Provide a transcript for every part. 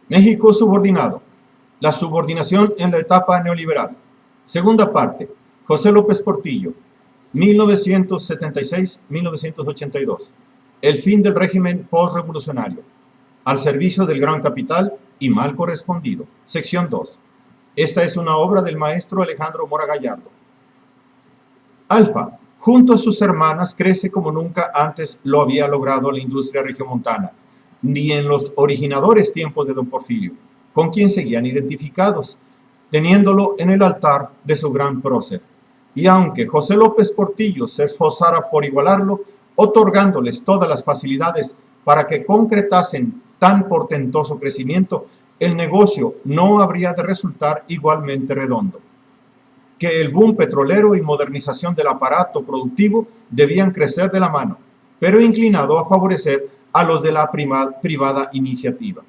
México subordinado. La subordinación en la etapa neoliberal. Segunda parte. José López Portillo, 1976-1982. El fin del régimen postrevolucionario. Al servicio del gran capital y mal correspondido. Sección 2. Esta es una obra del maestro Alejandro Mora Gallardo. Alfa, junto a sus hermanas, crece como nunca antes lo había logrado la industria regiomontana, ni en los originadores tiempos de don Porfirio, con quien seguían identificados, teniéndolo en el altar de su gran prócer. Y aunque José López Portillo se esforzara por igualarlo, otorgándoles todas las facilidades para que concretasen tan portentoso crecimiento, el negocio no habría de resultar igualmente redondo. Que el boom petrolero y modernización del aparato productivo debían crecer de la mano, pero inclinado a favorecer a los de la privada iniciativa.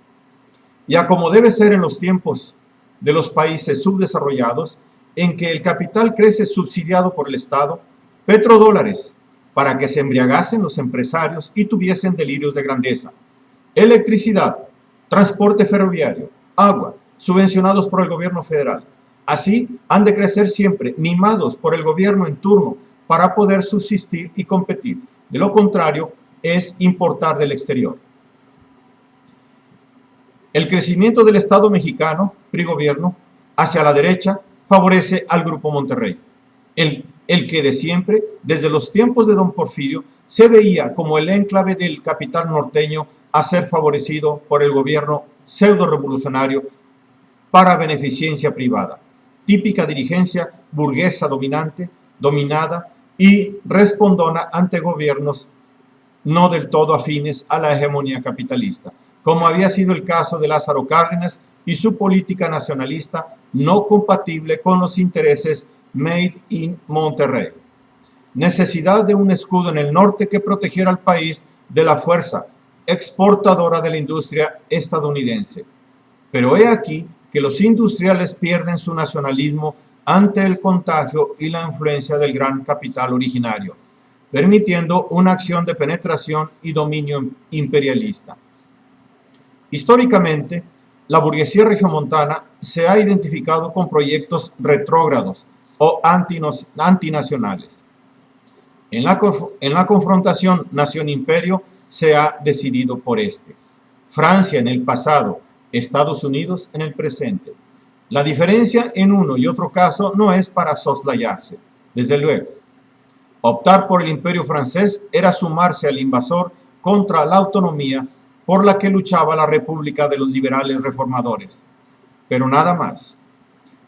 Ya como debe ser en los tiempos de los países subdesarrollados, en que el capital crece subsidiado por el Estado, petrodólares, para que se embriagasen los empresarios y tuviesen delirios de grandeza, electricidad, transporte ferroviario, agua, subvencionados por el gobierno federal. Así han de crecer siempre, mimados por el gobierno en turno, para poder subsistir y competir. De lo contrario, es importar del exterior. El crecimiento del Estado mexicano, PRI-gobierno, hacia la derecha, favorece al Grupo Monterrey, el que de siempre, desde los tiempos de don Porfirio, se veía como el enclave del capital norteño a ser favorecido por el gobierno pseudo-revolucionario para beneficencia privada, típica dirigencia burguesa dominada y respondona ante gobiernos no del todo afines a la hegemonía capitalista, como había sido el caso de Lázaro Cárdenas y su política nacionalista no compatible con los intereses made in Monterrey. Necesidad de un escudo en el norte que protegiera al país de la fuerza exportadora de la industria estadounidense. Pero he aquí que los industriales pierden su nacionalismo ante el contagio y la influencia del gran capital originario, permitiendo una acción de penetración y dominio imperialista. Históricamente, la burguesía regiomontana se ha identificado con proyectos retrógrados o antinacionales. En la confrontación nación-imperio se ha decidido por este. Francia en el pasado, Estados Unidos en el presente. La diferencia en uno y otro caso no es para soslayarse, desde luego. Optar por el imperio francés era sumarse al invasor contra la autonomía por la que luchaba la República de los Liberales Reformadores. Pero nada más.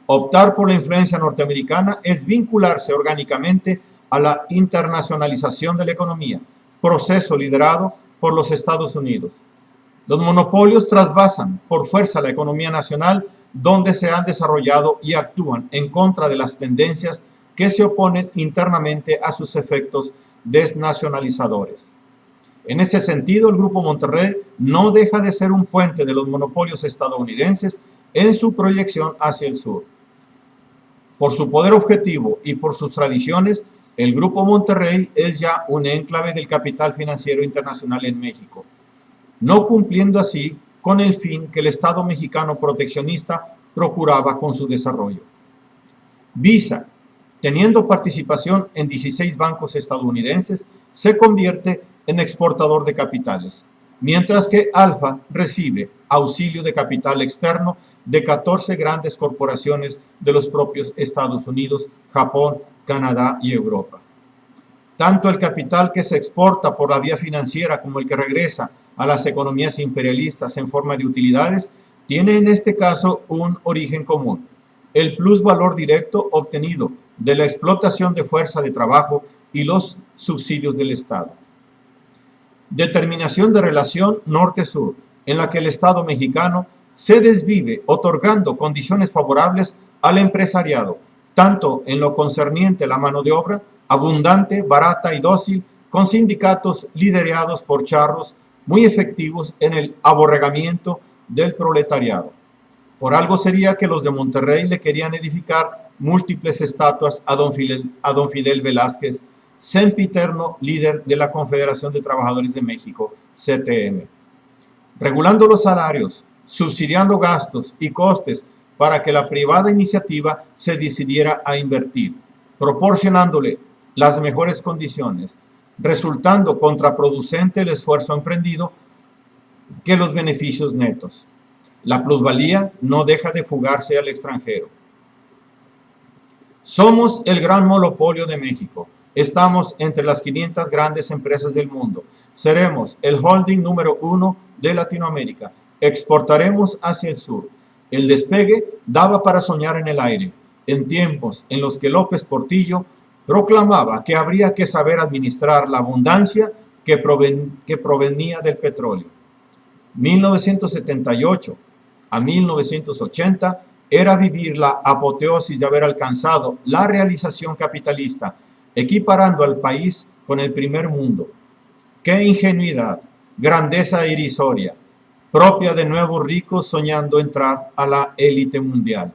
Optar por la influencia norteamericana es vincularse orgánicamente a la internacionalización de la economía, proceso liderado por los Estados Unidos. Los monopolios trasvasan por fuerza la economía nacional, donde se han desarrollado y actúan en contra de las tendencias que se oponen internamente a sus efectos desnacionalizadores. En ese sentido, el Grupo Monterrey no deja de ser un puente de los monopolios estadounidenses en su proyección hacia el sur. Por su poder objetivo y por sus tradiciones, el Grupo Monterrey es ya un enclave del capital financiero internacional en México, no cumpliendo así con el fin que el Estado mexicano proteccionista procuraba con su desarrollo. Visa, teniendo participación en 16 bancos estadounidenses, se convierte en exportador de capitales, mientras que Alfa recibe auxilio de capital externo de 14 grandes corporaciones de los propios Estados Unidos, Japón, Canadá y Europa. Tanto el capital que se exporta por la vía financiera como el que regresa a las economías imperialistas en forma de utilidades tiene en este caso un origen común: el plusvalor directo obtenido de la explotación de fuerza de trabajo y los subsidios del Estado. Determinación de relación norte-sur, en la que el Estado mexicano se desvive otorgando condiciones favorables al empresariado, tanto en lo concerniente a la mano de obra, abundante, barata y dócil, con sindicatos liderados por charros muy efectivos en el aborregamiento del proletariado. Por algo sería que los de Monterrey le querían edificar múltiples estatuas a don Fidel Velázquez, sempiterno líder de la Confederación de Trabajadores de México, CTM. Regulando los salarios, subsidiando gastos y costes para que la privada iniciativa se decidiera a invertir, proporcionándole las mejores condiciones, resultando contraproducente el esfuerzo emprendido que los beneficios netos. La plusvalía no deja de fugarse al extranjero. Somos el gran monopolio de México. Estamos entre las 500 grandes empresas del mundo. Seremos el holding número 1 de Latinoamérica. Exportaremos hacia el sur. El despegue daba para soñar en el aire, en tiempos en los que López Portillo proclamaba que habría que saber administrar la abundancia que provenía del petróleo. 1978 a 1980 era vivir la apoteosis de haber alcanzado la realización capitalista, equiparando al país con el primer mundo. ¡Qué ingenuidad, grandeza irrisoria, propia de nuevos ricos soñando entrar a la élite mundial!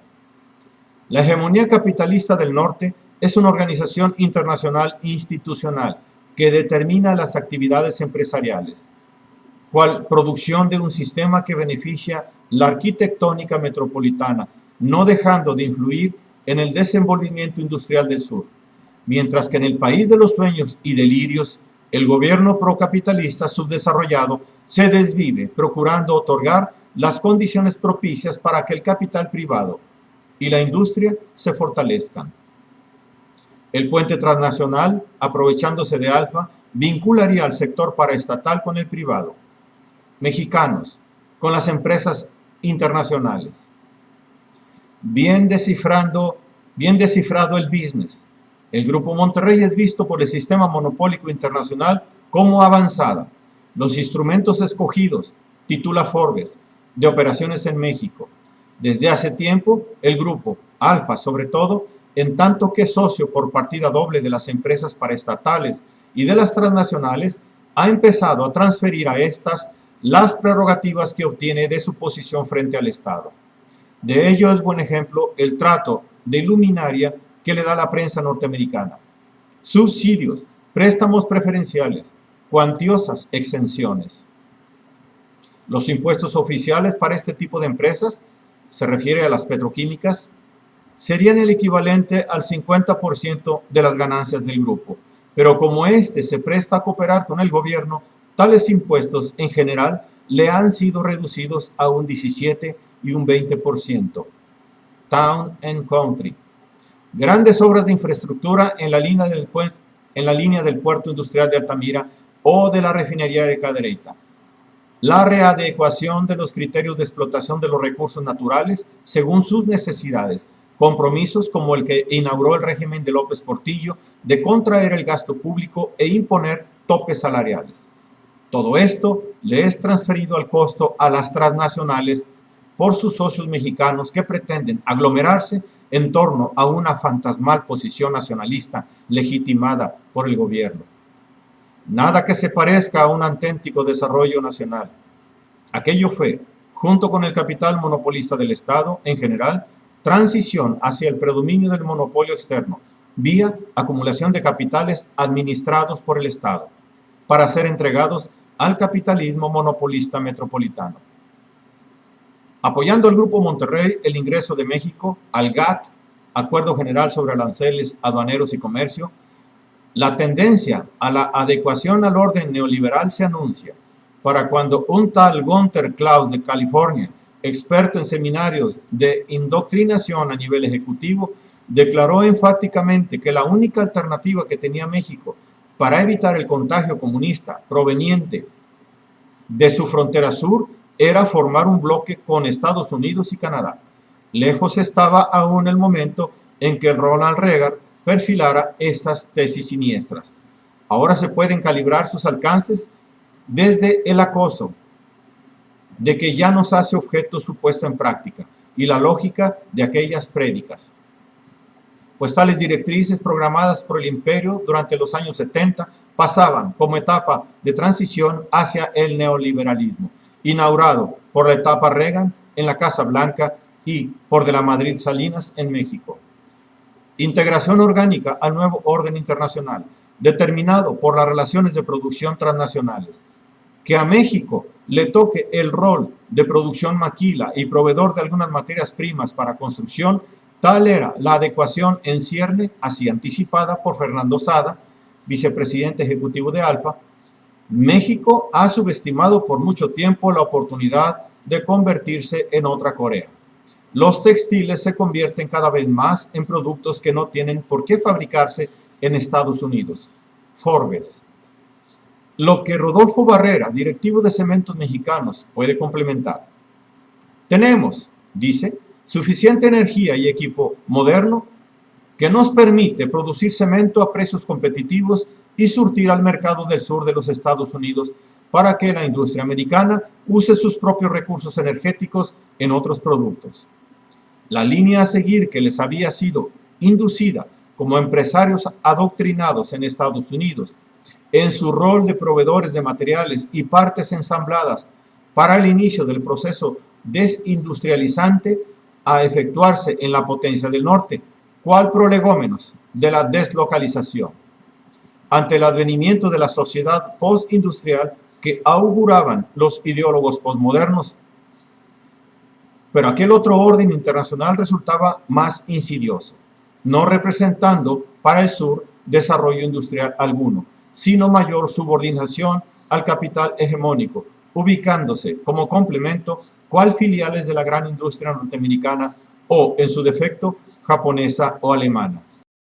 La hegemonía capitalista del norte es una organización internacional institucional que determina las actividades empresariales, cual producción de un sistema que beneficia la arquitectónica metropolitana, no dejando de influir en el desenvolvimiento industrial del sur, mientras que en el país de los sueños y delirios, el gobierno procapitalista subdesarrollado se desvive procurando otorgar las condiciones propicias para que el capital privado y la industria se fortalezcan. El puente transnacional, aprovechándose de Alfa, vincularía al sector paraestatal con el privado, mexicanos con las empresas internacionales. Bien descifrado el business. El Grupo Monterrey es visto por el sistema monopólico internacional como avanzada. Los instrumentos escogidos, titula Forbes, de operaciones en México. Desde hace tiempo, el grupo, Alfa sobre todo, en tanto que socio por partida doble de las empresas paraestatales y de las transnacionales, ha empezado a transferir a estas las prerrogativas que obtiene de su posición frente al Estado. De ello es buen ejemplo el trato de luminaria que le da la prensa norteamericana. Subsidios, préstamos preferenciales, cuantiosas exenciones. Los impuestos oficiales para este tipo de empresas, se refiere a las petroquímicas, serían el equivalente al 50% de las ganancias del grupo, pero como éste se presta a cooperar con el gobierno, tales impuestos en general le han sido reducidos a un 17 y un 20%. Town and Country. Grandes obras de infraestructura en la línea del puerto industrial de Altamira o de la refinería de Cadereyta. La readecuación de los criterios de explotación de los recursos naturales según sus necesidades. Compromisos como el que inauguró el régimen de López Portillo de contraer el gasto público e imponer topes salariales. Todo esto le es transferido al costo a las transnacionales por sus socios mexicanos que pretenden aglomerarse en torno a una fantasmal posición nacionalista legitimada por el gobierno. Nada que se parezca a un auténtico desarrollo nacional. Aquello fue, junto con el capital monopolista del Estado en general, transición hacia el predominio del monopolio externo, vía acumulación de capitales administrados por el Estado, para ser entregados al capitalismo monopolista metropolitano. Apoyando al Grupo Monterrey el ingreso de México al GATT, Acuerdo General sobre Aranceles, Aduaneros y Comercio, la tendencia a la adecuación al orden neoliberal se anuncia para cuando un tal Gunter Klaus de California, experto en seminarios de indoctrinación a nivel ejecutivo, declaró enfáticamente que la única alternativa que tenía México para evitar el contagio comunista proveniente de su frontera sur era formar un bloque con Estados Unidos y Canadá. Lejos estaba aún el momento en que Ronald Reagan perfilara esas tesis siniestras. Ahora se pueden calibrar sus alcances desde el acoso de que ya nos hace objeto su puesta en práctica y la lógica de aquellas prédicas. Pues tales directrices programadas por el imperio durante los años 70 pasaban como etapa de transición hacia el neoliberalismo, inaugurado por la etapa Reagan en la Casa Blanca y por de la Madrid Salinas en México. Integración orgánica al nuevo orden internacional, determinado por las relaciones de producción transnacionales, que a México le toque el rol de producción maquila y proveedor de algunas materias primas para construcción, tal era la adecuación en cierne, así anticipada por Fernando Sada, vicepresidente ejecutivo de ALFA. México ha subestimado por mucho tiempo la oportunidad de convertirse en otra Corea. Los textiles se convierten cada vez más en productos que no tienen por qué fabricarse en Estados Unidos. Forbes. Lo que Rodolfo Barrera, directivo de Cementos Mexicanos, puede complementar. Tenemos, dice, suficiente energía y equipo moderno que nos permite producir cemento a precios competitivos y surtir al mercado del sur de los Estados Unidos para que la industria americana use sus propios recursos energéticos en otros productos. La línea a seguir que les había sido inducida como empresarios adoctrinados en Estados Unidos en su rol de proveedores de materiales y partes ensambladas para el inicio del proceso desindustrializante a efectuarse en la potencia del norte, ¿cuál prolegómenos de la deslocalización? Ante el advenimiento de la sociedad postindustrial que auguraban los ideólogos posmodernos, pero aquel otro orden internacional resultaba más insidioso, no representando para el sur desarrollo industrial alguno, sino mayor subordinación al capital hegemónico, ubicándose como complemento cual filiales de la gran industria norteamericana o, en su defecto, japonesa o alemana.